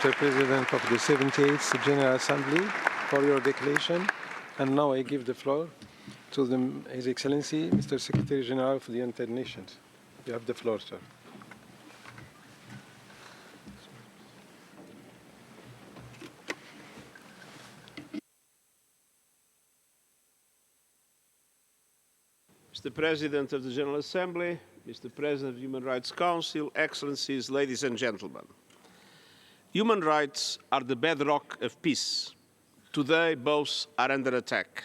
Mr. President of the 78th General Assembly, for your declaration. And now I give the floor to His Excellency, Mr. Secretary General of the United Nations. You have the floor, sir. Mr. President of the General Assembly, Mr. President of the Human Rights Council, Excellencies, ladies and gentlemen. Human rights are the bedrock of peace. Today, both are under attack.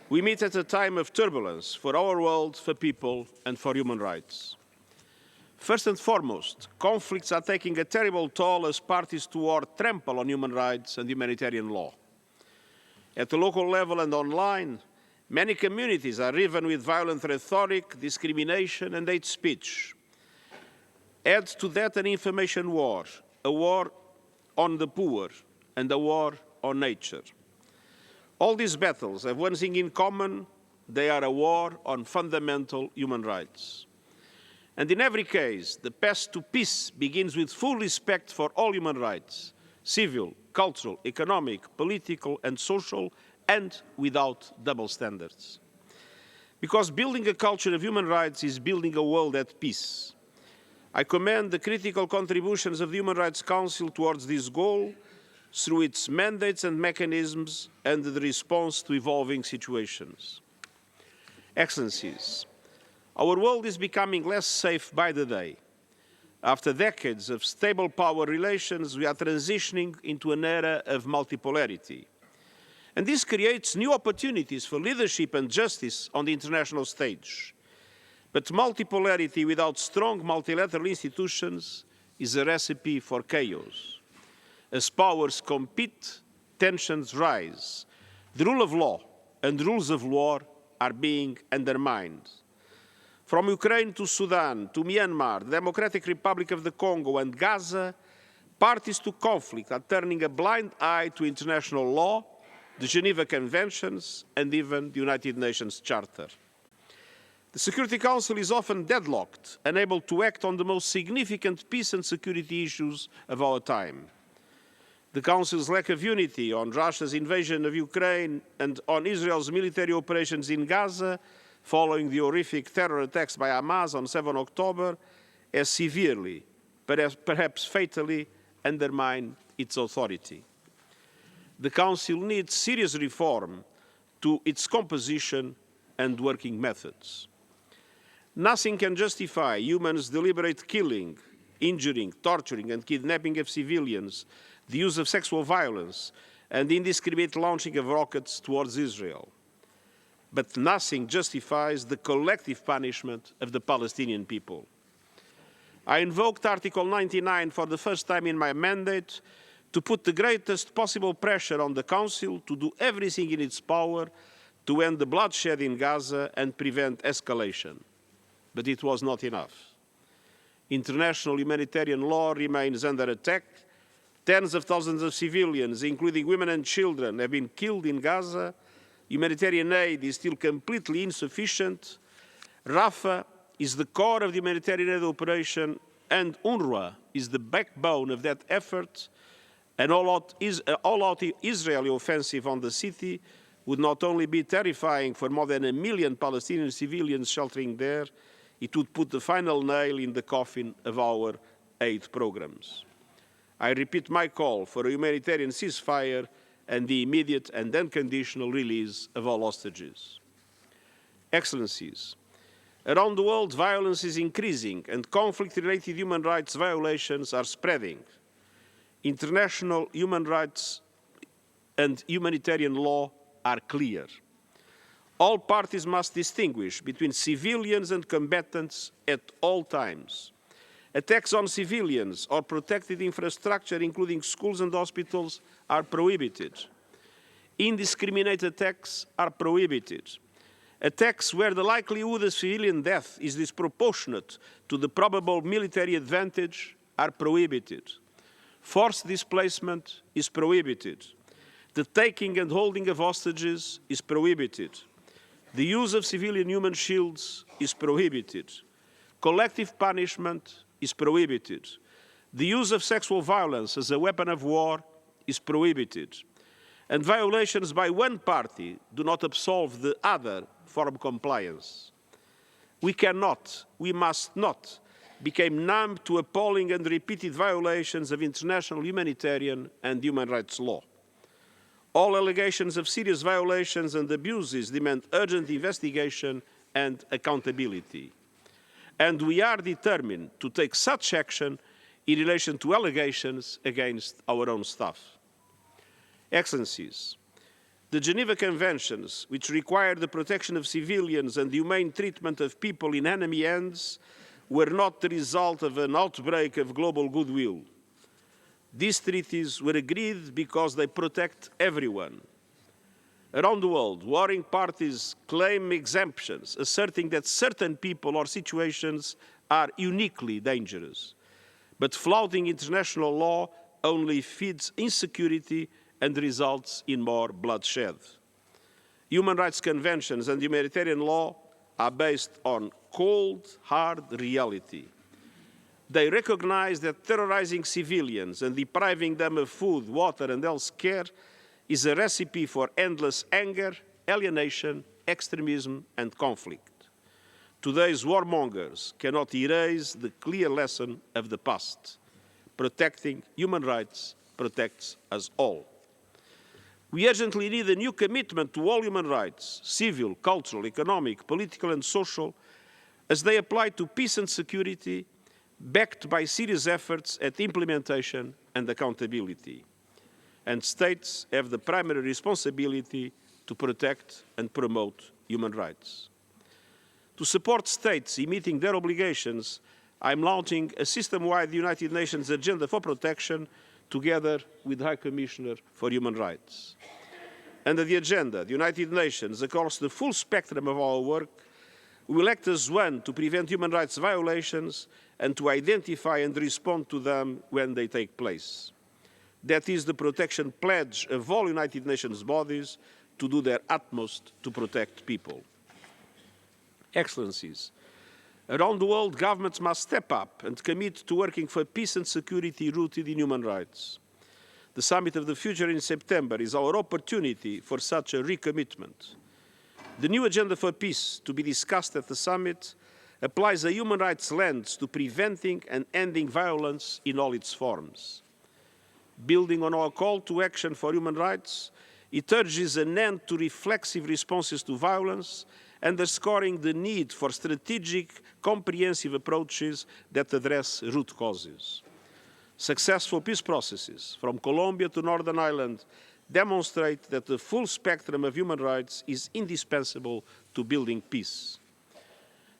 We meet at a time of turbulence for our world, for people, and for human rights. First and foremost, conflicts are taking a terrible toll as parties to war trample on human rights and humanitarian law. At the local level and online, many communities are riven with violent rhetoric, discrimination, and hate speech. Add to that an information war, a war on the poor, and a war on nature. All these battles have one thing in common: they are a war on fundamental human rights. And in every case, the path to peace begins with full respect for all human rights, civil, cultural, economic, political, and social, and without double standards. Because building a culture of human rights is building a world at peace. I commend the critical contributions of the Human Rights Council towards this goal through its mandates and mechanisms and the response to evolving situations. Excellencies, our world is becoming less safe by the day. After decades of stable power relations, we are transitioning into an era of multipolarity. And this creates new opportunities for leadership and justice on the international stage. But multipolarity without strong multilateral institutions is a recipe for chaos. As powers compete, tensions rise. The rule of law and rules of war are being undermined. From Ukraine to Sudan to Myanmar, the Democratic Republic of the Congo and Gaza, parties to conflict are turning a blind eye to international law, the Geneva Conventions, and even the United Nations Charter. The Security Council is often deadlocked, unable to act on the most significant peace and security issues of our time. The Council's lack of unity on Russia's invasion of Ukraine and on Israel's military operations in Gaza, following the horrific terror attacks by Hamas on 7 October, has severely, perhaps fatally, undermined its authority. The Council needs serious reform to its composition and working methods. Nothing can justify humans' deliberate killing, injuring, torturing, and kidnapping of civilians, the use of sexual violence, and indiscriminate launching of rockets towards Israel. But nothing justifies the collective punishment of the Palestinian people. I invoked Article 99 for the first time in my mandate to put the greatest possible pressure on the Council to do everything in its power to end the bloodshed in Gaza and prevent escalation. But it was not enough. International humanitarian law remains under attack. Tens of thousands of civilians, including women and children, have been killed in Gaza. Humanitarian aid is still completely insufficient. Rafah is the core of the humanitarian aid operation, and UNRWA is the backbone of that effort. An all-out Israeli offensive on the city would not only be terrifying for more than 1 million Palestinian civilians sheltering there, it would put the final nail in the coffin of our aid programs. I repeat my call for a humanitarian ceasefire and the immediate and unconditional release of all hostages. Excellencies, around the world, violence is increasing and conflict-related human rights violations are spreading. International human rights and humanitarian law are clear. All parties must distinguish between civilians and combatants at all times. Attacks on civilians or protected infrastructure, including schools and hospitals, are prohibited. Indiscriminate attacks are prohibited. Attacks where the likelihood of civilian death is disproportionate to the probable military advantage are prohibited. Forced displacement is prohibited. The taking and holding of hostages is prohibited. The use of civilian human shields is prohibited. Collective punishment is prohibited. The use of sexual violence as a weapon of war is prohibited, and violations by one party do not absolve the other from compliance. We cannot, we must not, become numb to appalling and repeated violations of international humanitarian and human rights law. All allegations of serious violations and abuses demand urgent investigation and accountability. And we are determined to take such action in relation to allegations against our own staff. Excellencies, the Geneva Conventions, which require the protection of civilians and the humane treatment of people in enemy hands, were not the result of an outbreak of global goodwill. These treaties were agreed because they protect everyone. Around the world, warring parties claim exemptions, asserting that certain people or situations are uniquely dangerous. But flouting international law only feeds insecurity and results in more bloodshed. Human rights conventions and humanitarian law are based on cold, hard reality. They recognize that terrorizing civilians and depriving them of food, water, and health care is a recipe for endless anger, alienation, extremism, and conflict. Today's warmongers cannot erase the clear lesson of the past. Protecting human rights protects us all. We urgently need a new commitment to all human rights, civil, cultural, economic, political, and social, as they apply to peace and security, backed by serious efforts at implementation and accountability. And states have the primary responsibility to protect and promote human rights. To support states in meeting their obligations, I'm launching a system-wide United Nations agenda for protection together with the High Commissioner for Human Rights. Under the agenda, the United Nations, across the full spectrum of our work, will act as one to prevent human rights violations and to identify and respond to them when they take place. That is the protection pledge of all United Nations bodies to do their utmost to protect people. Excellencies, around the world, governments must step up and commit to working for peace and security rooted in human rights. The Summit of the Future in September is our opportunity for such a recommitment. The new agenda for peace to be discussed at the summit applies a human rights lens to preventing and ending violence in all its forms. Building on our call to action for human rights, it urges an end to reflexive responses to violence, underscoring the need for strategic, comprehensive approaches that address root causes. Successful peace processes, from Colombia to Northern Ireland, demonstrate that the full spectrum of human rights is indispensable to building peace.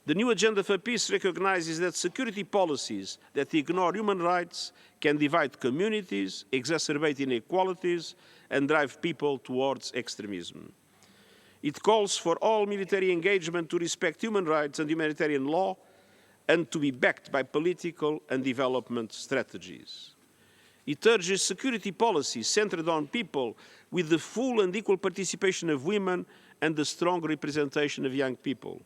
The new agenda for peace recognizes that security policies that ignore human rights can divide communities, exacerbate inequalities, and drive people towards extremism. It calls for all military engagement to respect human rights and humanitarian law and to be backed by political and development strategies. It urges security policies centered on people with the full and equal participation of women and the strong representation of young people.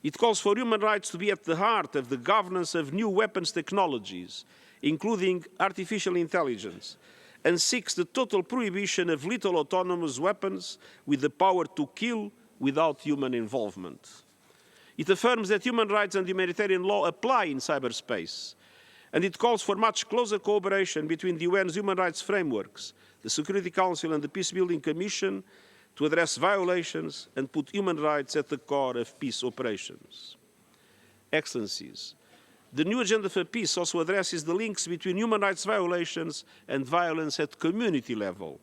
It calls for human rights to be at the heart of the governance of new weapons technologies, including artificial intelligence, and seeks the total prohibition of lethal autonomous weapons with the power to kill without human involvement. It affirms that human rights and humanitarian law apply in cyberspace, and it calls for much closer cooperation between the UN's human rights frameworks, the Security Council and the Peacebuilding Commission to address violations and put human rights at the core of peace operations. Excellencies, the new agenda for peace also addresses the links between human rights violations and violence at community level.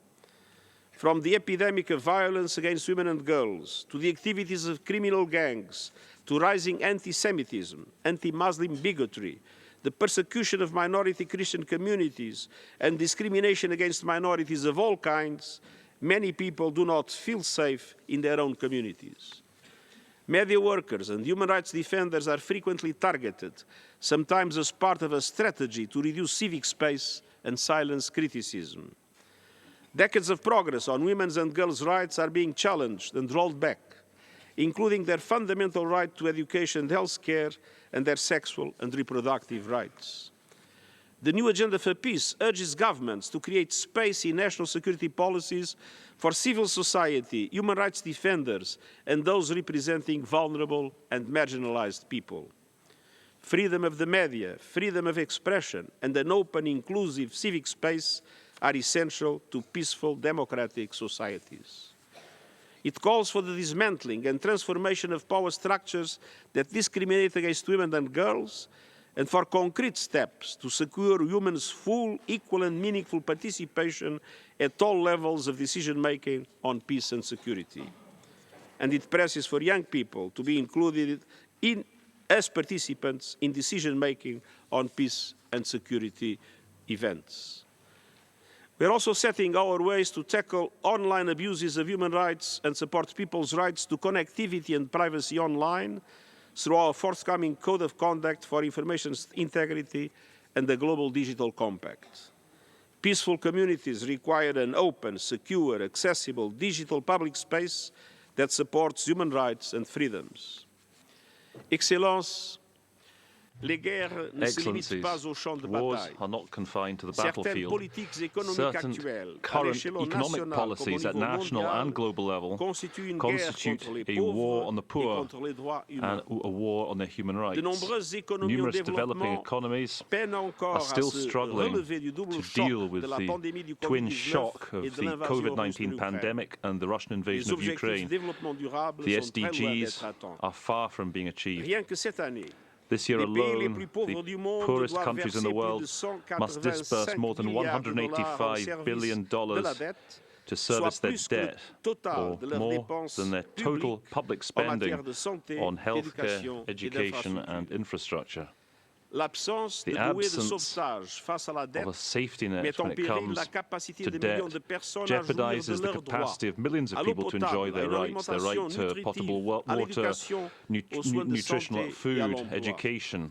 From the epidemic of violence against women and girls, to the activities of criminal gangs, to rising anti-Semitism, anti-Muslim bigotry, the persecution of minority Christian communities, and discrimination against minorities of all kinds, many people do not feel safe in their own communities. Media workers and human rights defenders are frequently targeted, sometimes as part of a strategy to reduce civic space and silence criticism. Decades of progress on women's and girls' rights are being challenged and rolled back, including their fundamental right to education and health care and their sexual and reproductive rights. The new Agenda for Peace urges governments to create space in national security policies for civil society, human rights defenders, and those representing vulnerable and marginalized people. Freedom of the media, freedom of expression, and an open, inclusive civic space are essential to peaceful, democratic societies. It calls for the dismantling and transformation of power structures that discriminate against women and girls, and for concrete steps to secure women's full, equal and meaningful participation at all levels of decision-making on peace and security. And it presses for young people to be included as participants in decision-making on peace and security events. We are also setting our ways to tackle online abuses of human rights and support people's rights to connectivity and privacy online through our forthcoming Code of Conduct for Information Integrity and the Global Digital Compact. Peaceful communities require an open, secure, accessible digital public space that supports human rights and freedoms. Excellences, les guerres ne se limitent pas au champ de wars bataille. are not confined to the Certaines battlefield. politiques économiques Certain actuelles, à current l'échelon economic national policies comme at au niveau national mondial, and global level constituent une constitute guerre contre les a war pauvres on the et poor contre les droits humains. and a war on their human rights. De nombreuses économies en Numerous developing développement economies peinent encore are still à se struggling relever du double to choc deal with de la the pandémie du twin Covid-19 shock et of de the l'invasion russe de COVID-19 l'Ukraine. pandemic and the Russian Les invasion of objectifs de Ukraine. développement durable The sont très loin SDGs d'être atteints. are far from being achieved. Rien que cette année, This year les pays les alone, plus pauvres du the monde poorest doivent countries in verser the world plus de must disburse 185 more than milliards de dollars au $185 service billion de la dette, to soit service their plus que le debt, total or de leurs more dépenses than their total publiques public en spending matière de santé, on healthcare, d'éducation et education and d'infrastructure. infrastructure. L'absence The de bouée de absence sauvetage face à la Of a dette safety net met en when it péril comes la capacité to de debt millions de personnes à jouir de jeopardizes the leurs droits capacity of millions à of l'eau people to potable, enjoy à their une rights, their right alimentation to potable nutritive, à water, l'éducation, aux soins de nutritional santé et à food, l'emploi. education,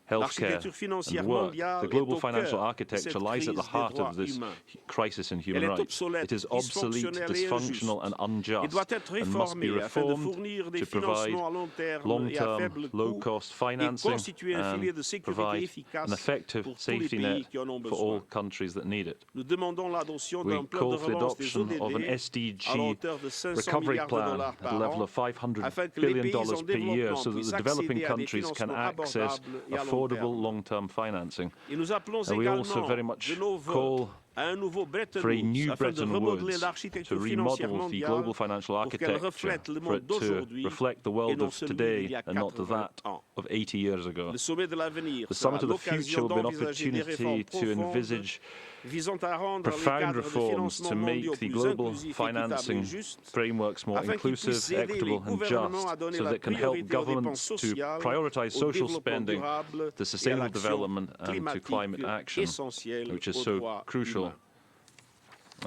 healthcare L'architecture financière and work. mondiale The est global au financial cœur de architecture cette lies at the crise des heart droits of this humains. crisis in human Elle est rights. obsolète, It is obsolete, dysfonctionnelle et dysfunctional and injuste. Et doit unjust être and must be réformée afin de reformed fournir des to provide financements à long terme et à long-term, faible coût low-cost et financing constituer un filet de and sécurité provide an efficace effective pour tous les safety pays net qui en ont for all besoin. countries that need it. Nous demandons l'adoption We d'un plan de call for the relance des adoption of an ODD à la SDG hauteur de 500 recovery milliards de plan dollars at a par level an of $500 afin que les billion pays en per year développement so that puissent the developing accéder à des countries can financements access abordables et à long affordable terme. long-term financing. Et nous appelons And we also également very much de nos vœux call à un nouveau Bretton for a Woods new afin de Bretton remodeler Woods l'architecture to financière remodel the mondiale global financial pour qu'elle architecture, reflète le for monde it to d'aujourd'hui reflect the et world non of celui today d'il y a and not 80 that ans. of 80 years ago. Le sommet de l'avenir The sera summit of the future l'occasion will be an d'envisager des réformes opportunity to profondes envisage visant à rendre les profound cadres de reforms financement to mondiaux make the plus global inclusifs, équitables et financing justes, frameworks more afin qu'ils puissent inclusive, aider les equitable and gouvernements à just, donner so la that it can help priorité aux dépenses governments to sociales, prioritize au social développement spending, durable to et à sustainable l'action development and to climatique climate action, essentielle which is aux so droits crucial humains.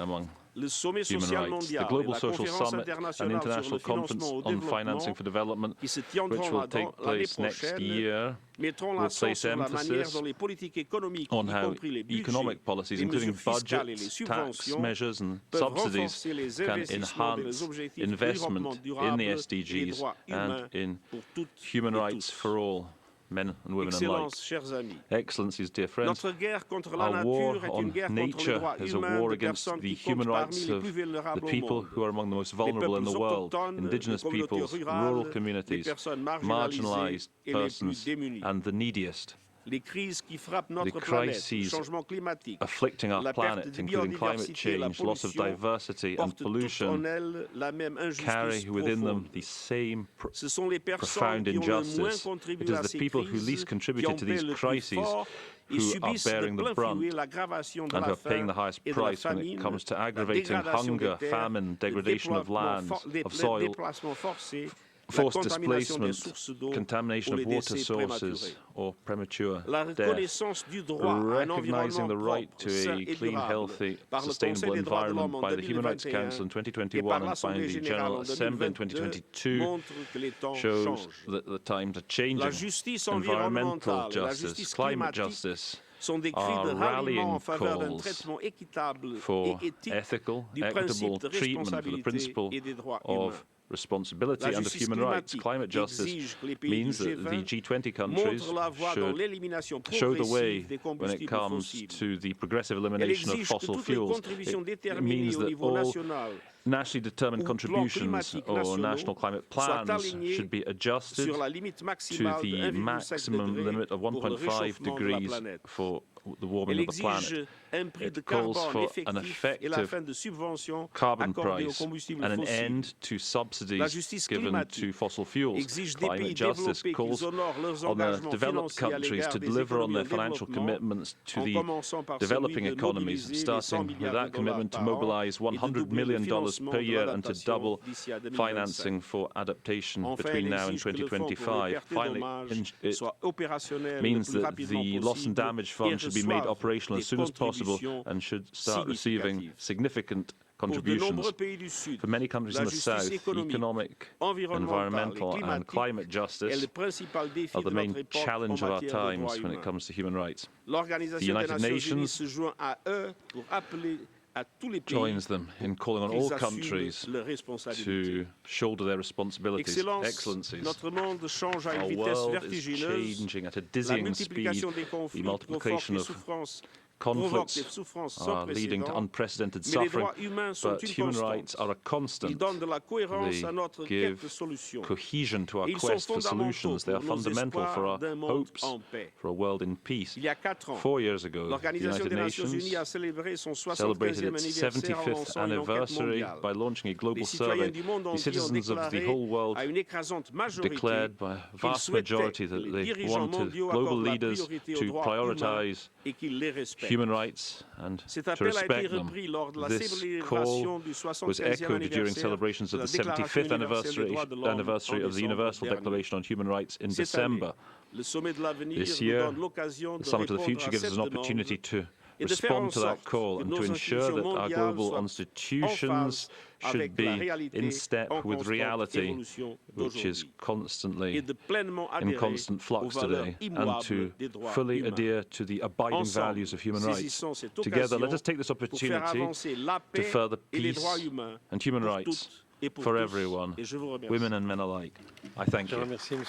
among Le sommet human social rights. The mondial et Global la Social conférence Summit and internationale sur International le Conference financement au on Financing développement for Development, qui se which tiendront will take l'année place next prochaine year, mettront will l'accent place sur la manière emphasis dont les politiques économiques, on y how compris les budgets, economic policies, les including mesures fiscales et les budgets, tax subventions, measures and peuvent subsidies, renforcer les can investissements dans les enhance objectifs du investment développement in the durable et les SDGs droits and humains in pour toutes human et rights tous. for all, men and women alike. Excellences, chers amis, Excellencies, dear friends, notre guerre contre la our war nature est on une guerre contre les nature droits is a humains war de against personnes the qui human comptent rights parmi les of plus the vulnérables au people monde. who are among the most Les vulnerable in peuples the world, autochtones, indigenous les communautés peoples, rurales, rural les communities, personnes marginalized et les plus persons, démunies. and the neediest. Les crises qui frappent notre The planète, le crises changement climatique, afflicting our la perte planet, de including climate biodiversité et la change, loss of pollution, diversity and portent toutes en pollution, elles la même injustice carry within them profonde. the same Ce sont les personnes profound qui ont le moins injustice. contribué It is à the ces people who crises least qui contributed en to paient these le plus crises fort et who are subissent de bearing the plein brunt fouet l'aggravation de and who la are paying the faim highest et de la price when it famine, comes to la aggravating dégradation des hunger, terres, famine, le degradation of lands, of soil, déplacement forcé, la forced contamination des displacement, sources d'eau contamination ou of les water décès sources prématurés. or premature La death. reconnaissance du droit à un Recognizing environnement the right propre, to sain a et clean, durable healthy, par le sustainable Conseil des droits de l'homme environment en by the Human Rights 2021 Council in et par 2021 and by l'Assemblée the générale General en Assembly in 2022 2022 montre que les temps shows changent. that the times are La changing. justice Environmental environnementale et la justice, justice climate climatique justice sont des cris are de ralliement rallying en faveur d'un calls traitement équitable for et éthique ethical, du equitable principe de treatment, for the responsabilité principle et des droits of humains. responsibility La under justice human rights. climatique Climate justice exige que les pays means du that the G20 G20 countries montrent la voie dans l'élimination should show the way progressive des when it combustibles comes fossiles. to the progressive Elle elimination of exige que fossil toutes les fuels. contributions It déterminées means au that niveau all national nationally determined ou plans contributions climatiques or nationaux national climate soient plans alignés should be adjusted sur la limite to maximale de the 1,5 maximum degré limit of pour le 1.5 réchauffement de la degrees planète. for the warming Elle of the planet. exige un prix de It calls carbone for an effectif et la effective fin de subventions carbon accordées aux price combustibles and an fossiles. end to La subsidies justice given climatique to fossil fuels. exige des pays Climate justice développés calls qu'ils honorent leurs on the engagements developed financiers à countries l'égard to des deliver on économies their en financial développement, commitments to en the commençant par developing celui de economies, mobiliser les 100 starting with milliards de that dollars commitment to par an mobilize et de $100 doubler le million financement per de year and to l'adaptation double d'ici à 2025. financing for adaptation Enfin, between elle now and exige que le fonds pour les 2025. pertes et Finally, dommages it soit opérationnel le means plus that rapidement the loss and possible damage et fund should be made reçoive operational as des soon as possible contributions and should start receiving significatives. significant Pour de contributions. nombreux pays du Sud, For many countries la in the justice South, économique, economic, environnementale et environmental and climatique climate est justice le principal défi are the de main notre époque en challenge of our matière de droits times when it humains. comes to human rights. L'Organisation des United Nations Unies Nations se joint à eux pour appeler à tous les pays joins them in calling on all qu'ils assument countries leurs responsabilités. to shoulder their responsibilities. Excellences, Excellencies, notre monde change à une our vitesse world is vertigineuse. changing at a La dizzying speed. multiplication des The conflits multiplication provoque des of souffrances provoque des conflicts souffrances sans are leading to précédent, unprecedented mais les suffering, droits humains sont but une human constante. rights are a constant. Ils donnent de la cohérence They à notre quête give de solutions. cohesion to our Et ils sont quest for fondamentaux solutions. They are pour nos fundamental for espoirs our d'un monde hopes en paix. for a world in peace. Il y a 4 ans, 4 years ago, the l'Organisation United des Nations Nations Unies a célébré son celebrated 75e its anniversaire en 75th lançant une enquête anniversary mondiale. by launching a global Les citoyens survey. du monde The entier ont citizens of the déclaré whole world à une écrasante majorité declared by a qu'ils vast souhaitaient majority que that les they dirigeants wanted mondiaux global accordent la leaders priorité aux to droits humains prioritize et qu'ils les respectent. human rights and Cet to appel a été respect them. repris lors de la This célébration call du was 75e echoed during anniversaire celebrations de of la the Déclaration 75th universelle des droits de l'homme anniversary en of the décembre Universal dernier. Declaration on Human Rights in Cette année, December. le sommet de l'avenir This nous year, donne l'occasion The de Summit of the répondre Future à gives us cette an demande opportunity to et de faire en respond to that sorte call que and nos to ensure institutions that our mondiales global soient en institutions phase should avec la be réalité in step en with constante reality, évolution which is d'aujourd'hui et constantly de pleinement in adhérer constant aux flux valeurs today, and immuables to des droits fully humains. adhere to the abiding Ensemble, values of human rights. saisissons cette Together, let occasion us take this pour faire opportunity avancer la to paix further et les peace droits humains and human pour rights toutes et pour for tous. everyone, Et je vous remercie. women and men alike. I thank Je you. remercie